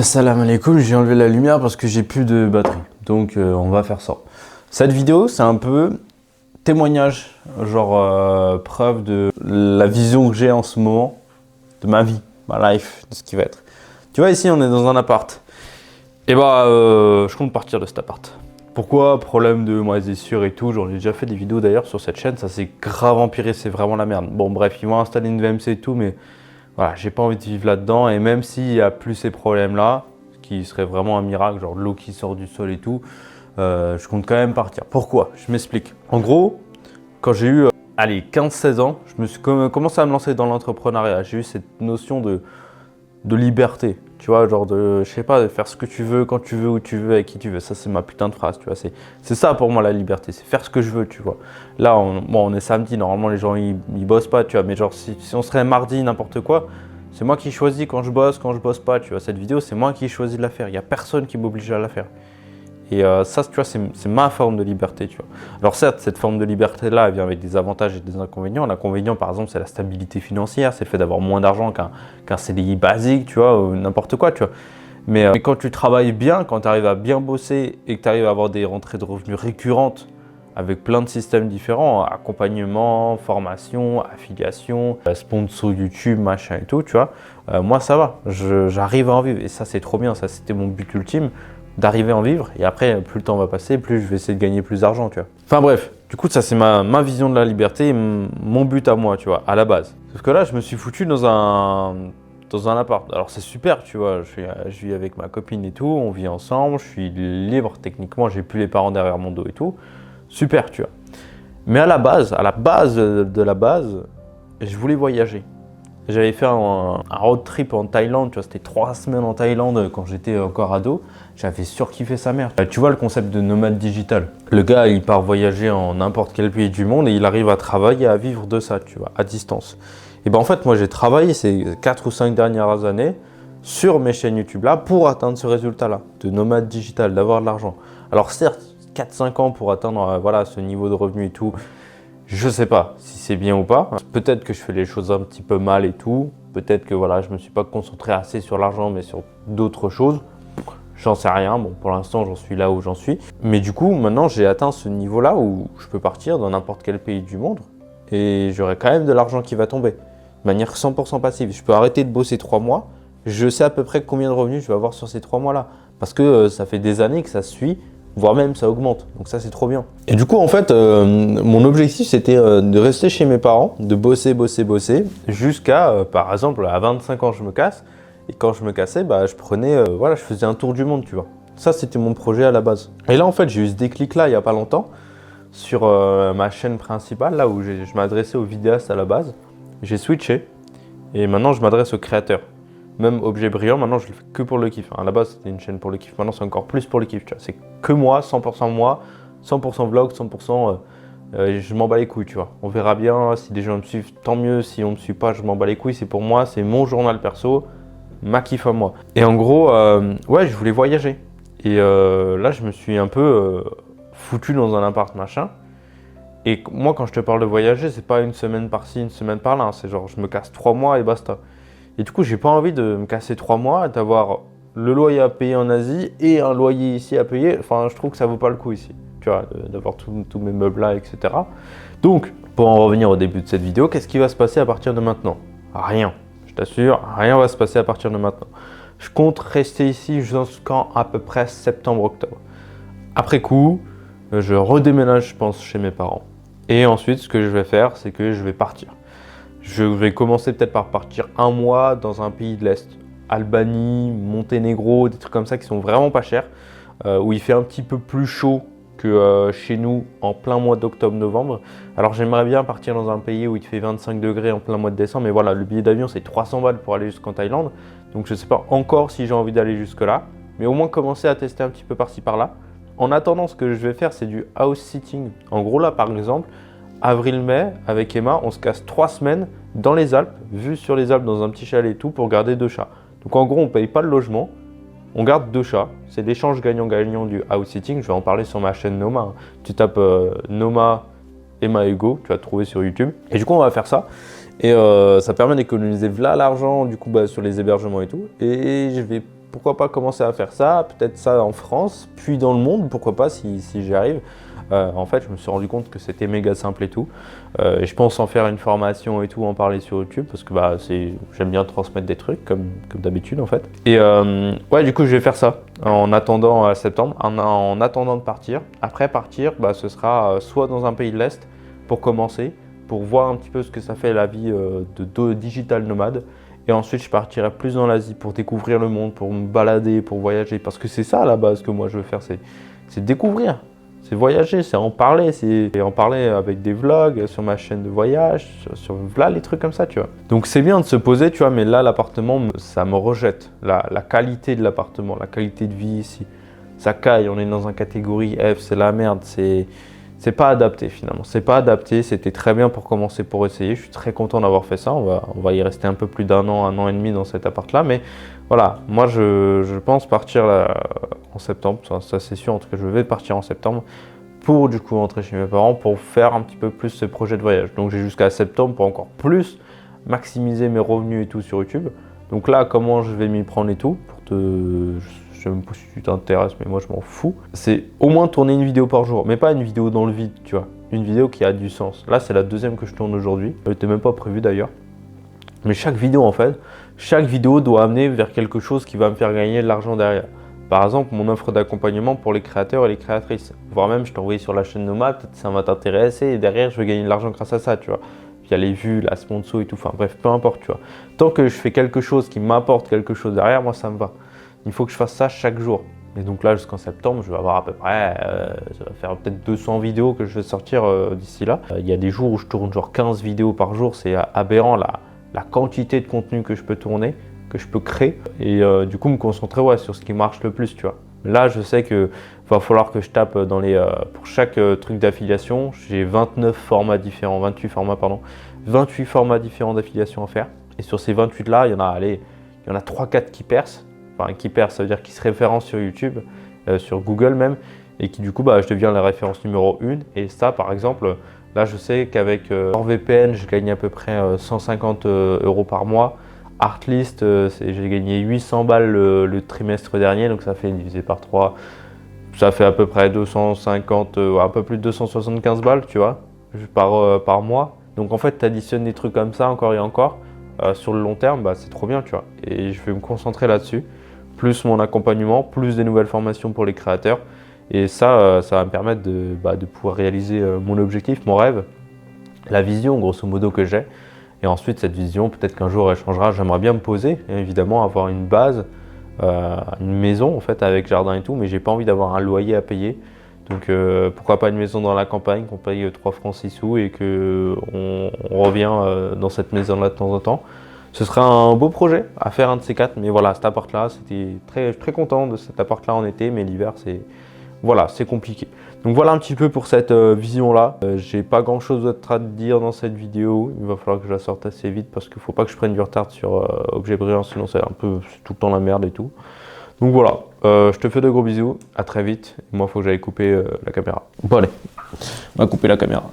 Salam alaikum, j'ai enlevé la lumière parce que j'ai plus de batterie. Donc on va faire ça. Cette vidéo, c'est un peu témoignage, genre preuve de la vision que j'ai en ce moment, de ma vie, ma life, de ce qui va être. Tu vois, ici, on est dans un appart. Et je compte partir de cet appart. Pourquoi? Problème de moisissure et tout. J'en ai déjà fait des vidéos d'ailleurs sur cette chaîne. Ça s'est grave empiré, c'est vraiment la merde. Bon, bref, ils vont installer une VMC et tout, mais voilà, j'ai pas envie de vivre là-dedans. Et même s'il n'y a plus ces problèmes-là, ce qui serait vraiment un miracle, genre de l'eau qui sort du sol et tout, je compte quand même partir. Pourquoi? Je m'explique. En gros, quand j'ai eu 15-16 ans, je me suis commencé à me lancer dans l'entrepreneuriat. J'ai eu cette notion de liberté, tu vois, genre de, je sais pas, de faire ce que tu veux, quand tu veux, où tu veux, avec qui tu veux. Ça, c'est ma putain de phrase, tu vois. C'est ça pour moi la liberté, c'est faire ce que je veux, tu vois. Là, on est samedi, normalement les gens ils bossent pas, tu vois, mais genre si on serait mardi, n'importe quoi, c'est moi qui choisis quand je bosse pas, tu vois. Cette vidéo, c'est moi qui choisis de la faire, il n'y a personne qui m'oblige à la faire. Et ça, tu vois, c'est ma forme de liberté, tu vois. Alors certes, cette forme de liberté-là, elle vient avec des avantages et des inconvénients. L'inconvénient, par exemple, c'est la stabilité financière, c'est le fait d'avoir moins d'argent qu'un CDI basique, tu vois, ou n'importe quoi, tu vois. Mais quand tu travailles bien, quand tu arrives à bien bosser et que tu arrives à avoir des rentrées de revenus récurrentes avec plein de systèmes différents, accompagnement, formation, affiliation, sponsor YouTube, machin et tout, tu vois, moi, ça va. J'arrive à en vivre et ça, c'est trop bien. Ça, c'était mon but ultime, d'arriver à en vivre, et après plus le temps va passer, plus je vais essayer de gagner plus d'argent, tu vois. Enfin bref, du coup ça c'est ma vision de la liberté, et mon but à moi, tu vois, à la base. Sauf que là je me suis foutu dans un appart. Alors c'est super, tu vois, je vis avec ma copine et tout, on vit ensemble, je suis libre techniquement, j'ai plus les parents derrière mon dos et tout. Super, tu vois. Mais à la base de la base, je voulais voyager. J'avais fait un road trip en Thaïlande, tu vois, c'était 3 semaines en Thaïlande quand j'étais encore ado. J'avais surkiffé sa mère. Tu vois le concept de nomade digital. Le gars, il part voyager en n'importe quel pays du monde et il arrive à travailler, à vivre de ça, tu vois, à distance. Et ben en fait, moi j'ai travaillé ces 4 ou 5 dernières années sur mes chaînes YouTube là pour atteindre ce résultat-là, de nomade digital, d'avoir de l'argent. Alors certes, 4-5 ans pour atteindre voilà, ce niveau de revenu et tout, je sais pas si c'est bien ou pas. Peut-être que je fais les choses un petit peu mal et tout. Peut-être que voilà, je me suis pas concentré assez sur l'argent, mais sur d'autres choses. J'en sais rien. Bon, pour l'instant, j'en suis là où j'en suis. Mais du coup, maintenant, j'ai atteint ce niveau-là où je peux partir dans n'importe quel pays du monde et j'aurai quand même de l'argent qui va tomber de manière 100% passive. Je peux arrêter de bosser 3 mois. Je sais à peu près combien de revenus je vais avoir sur ces 3 mois-là. Parce que ça fait des années que ça suit, voire même ça augmente. Donc ça, c'est trop bien. Et du coup, en fait, mon objectif, c'était de rester chez mes parents, de bosser, jusqu'à, par exemple, à 25 ans, je me casse. Et quand je me cassais, je prenais, voilà, je faisais un tour du monde, tu vois. Ça, c'était mon projet à la base. Et là, en fait, j'ai eu ce déclic-là, il n'y a pas longtemps, sur ma chaîne principale, là où je m'adressais aux vidéastes à la base. J'ai switché, et maintenant, je m'adresse aux créateurs. Même Objet Brillant, maintenant je le fais que pour le kiff. À la base c'était une chaîne pour le kiff, maintenant c'est encore plus pour le kiff. C'est que moi, 100% vlog, 100% je m'en bats les couilles, tu vois. On verra bien, si des gens me suivent, tant mieux. Si on me suit pas, je m'en bats les couilles. C'est pour moi, c'est mon journal perso, ma kiff à moi. Et en gros, ouais, je voulais voyager. Et là je me suis un peu foutu dans un appart machin. Et moi quand je te parle de voyager, c'est pas une semaine par-ci, une semaine par-là. C'est genre je me casse 3 mois et basta. Et du coup, j'ai pas envie de me casser 3 mois, d'avoir le loyer à payer en Asie et un loyer ici à payer. Enfin, je trouve que ça vaut pas le coup ici, tu vois, d'avoir tous mes meubles là, etc. Donc, pour en revenir au début de cette vidéo, qu'est-ce qui va se passer à partir de maintenant? Rien. Je t'assure, rien va se passer à partir de maintenant. Je compte rester ici jusqu'en à peu près septembre-octobre. Après coup, je redéménage, je pense, chez mes parents. Et ensuite, ce que je vais faire, c'est que je vais partir. Je vais commencer peut-être par partir 1 mois dans un pays de l'Est. Albanie, Monténégro, des trucs comme ça qui sont vraiment pas chers, où il fait un petit peu plus chaud que chez nous en plein mois d'octobre-novembre. Alors j'aimerais bien partir dans un pays où il fait 25 degrés en plein mois de décembre, mais voilà, le billet d'avion c'est 300 balles pour aller jusqu'en Thaïlande. Donc je sais pas encore si j'ai envie d'aller jusque là, mais au moins commencer à tester un petit peu par-ci par-là. En attendant, ce que je vais faire, c'est du house sitting. En gros là, par exemple, avril-mai, avec Emma, on se casse 3 semaines dans les Alpes, vue sur les Alpes dans un petit chalet et tout, pour garder 2 chats. Donc en gros, on ne paye pas le logement, on garde 2 chats. C'est l'échange gagnant-gagnant du house sitting. Je vais en parler sur ma chaîne Noma. Tu tapes Noma, Emma Hugo, tu vas te trouver sur YouTube. Et du coup, on va faire ça. Et ça permet d'économiser là l'argent du coup sur les hébergements et tout. Et je vais pourquoi pas commencer à faire ça, peut-être ça en France, puis dans le monde, pourquoi pas si j'y arrive. En fait, je me suis rendu compte que c'était méga simple et tout. Et je pense en faire une formation et tout, en parler sur YouTube, parce que j'aime bien transmettre des trucs, comme d'habitude en fait. Et ouais, du coup, je vais faire ça en attendant septembre, en attendant de partir. Après partir, ce sera soit dans un pays de l'Est pour commencer, pour voir un petit peu ce que ça fait la vie de digital nomade. Et ensuite, je partirai plus dans l'Asie pour découvrir le monde, pour me balader, pour voyager. Parce que c'est ça à la base que moi je veux faire, c'est découvrir. C'est voyager, c'est en parler, avec des vlogs sur ma chaîne de voyage, sur là, les trucs comme ça, tu vois. Donc c'est bien de se poser, tu vois, mais là, l'appartement, ça me rejette. La qualité de l'appartement, la qualité de vie ici, ça caille, on est dans une catégorie F, c'est la merde, c'est pas adapté finalement. C'est pas adapté, c'était très bien pour commencer, pour essayer. Je suis très content d'avoir fait ça, on va y rester un peu plus d'un an et demi dans cet appart-là, mais voilà, moi je pense partir là, en septembre, ça c'est sûr, en tout cas je vais partir en septembre pour du coup rentrer chez mes parents pour faire un petit peu plus ce projet de voyage. Donc j'ai jusqu'à septembre pour encore plus maximiser mes revenus et tout sur YouTube. Donc là, comment je vais m'y prendre et tout, je sais même pas si tu t'intéresses, mais moi je m'en fous. C'est au moins tourner une vidéo par jour, mais pas une vidéo dans le vide, tu vois. Une vidéo qui a du sens. Là, c'est la deuxième que je tourne aujourd'hui. Elle n'était même pas prévue d'ailleurs. Mais chaque vidéo, en fait, chaque vidéo doit amener vers quelque chose qui va me faire gagner de l'argent derrière. Par exemple, mon offre d'accompagnement pour les créateurs et les créatrices. Voire même, je t'ai envoyé sur la chaîne Nomade, ça va t'intéresser et derrière, je vais gagner de l'argent grâce à ça, tu vois. Via les vues, la sponsor et tout, enfin bref, peu importe, tu vois. Tant que je fais quelque chose qui m'apporte quelque chose derrière, moi, ça me va. Il faut que je fasse ça chaque jour. Et donc là, jusqu'en septembre, je vais avoir à peu près, ça va faire peut-être 200 vidéos que je vais sortir d'ici là. Il y a des jours où je tourne genre 15 vidéos par jour, c'est aberrant la quantité de contenu que je peux tourner, que je peux créer. Et du coup, me concentrer sur ce qui marche le plus, tu vois. Là, je sais qu'il va falloir que je tape pour chaque truc d'affiliation, j'ai 28 formats différents d'affiliation à faire. Et sur ces 28 là, il y en a 3-4 qui percent. Enfin, qui percent, ça veut dire qui se référencent sur YouTube, sur Google même, et qui du coup, je deviens la référence numéro 1. Et ça, par exemple, là, je sais qu'avec NordVPN, je gagne à peu près 150 € par mois. Artlist, j'ai gagné 800 balles le trimestre dernier, donc ça fait divisé par 3, ça fait à peu près 250, un peu plus de 275 balles, tu vois, par mois. Donc en fait, tu additionnes des trucs comme ça encore et encore, sur le long terme, c'est trop bien, tu vois. Et je vais me concentrer là-dessus, plus mon accompagnement, plus des nouvelles formations pour les créateurs. Et ça va me permettre de pouvoir réaliser mon objectif, mon rêve, la vision grosso modo que j'ai. Et ensuite, cette vision, peut-être qu'un jour elle changera. J'aimerais bien me poser, évidemment, avoir une base, une maison en fait avec jardin et tout, mais j'ai pas envie d'avoir un loyer à payer. Donc pourquoi pas une maison dans la campagne qu'on paye 3 francs 6 sous et qu'on revient dans cette maison-là de temps en temps. Ce serait un beau projet à faire, un de ces 4. Mais voilà, cet appart-là, je suis très content de cet appart-là en été, mais l'hiver, c'est compliqué. Donc voilà un petit peu pour cette vision-là. J'ai pas grand-chose d'autre à te dire dans cette vidéo. Il va falloir que je la sorte assez vite parce qu'il faut pas que je prenne du retard sur Objet Brillant, sinon c'est tout le temps la merde et tout. Donc voilà, je te fais de gros bisous, à très vite. Moi, il faut que j'aille couper la caméra. Bon allez, on va couper la caméra.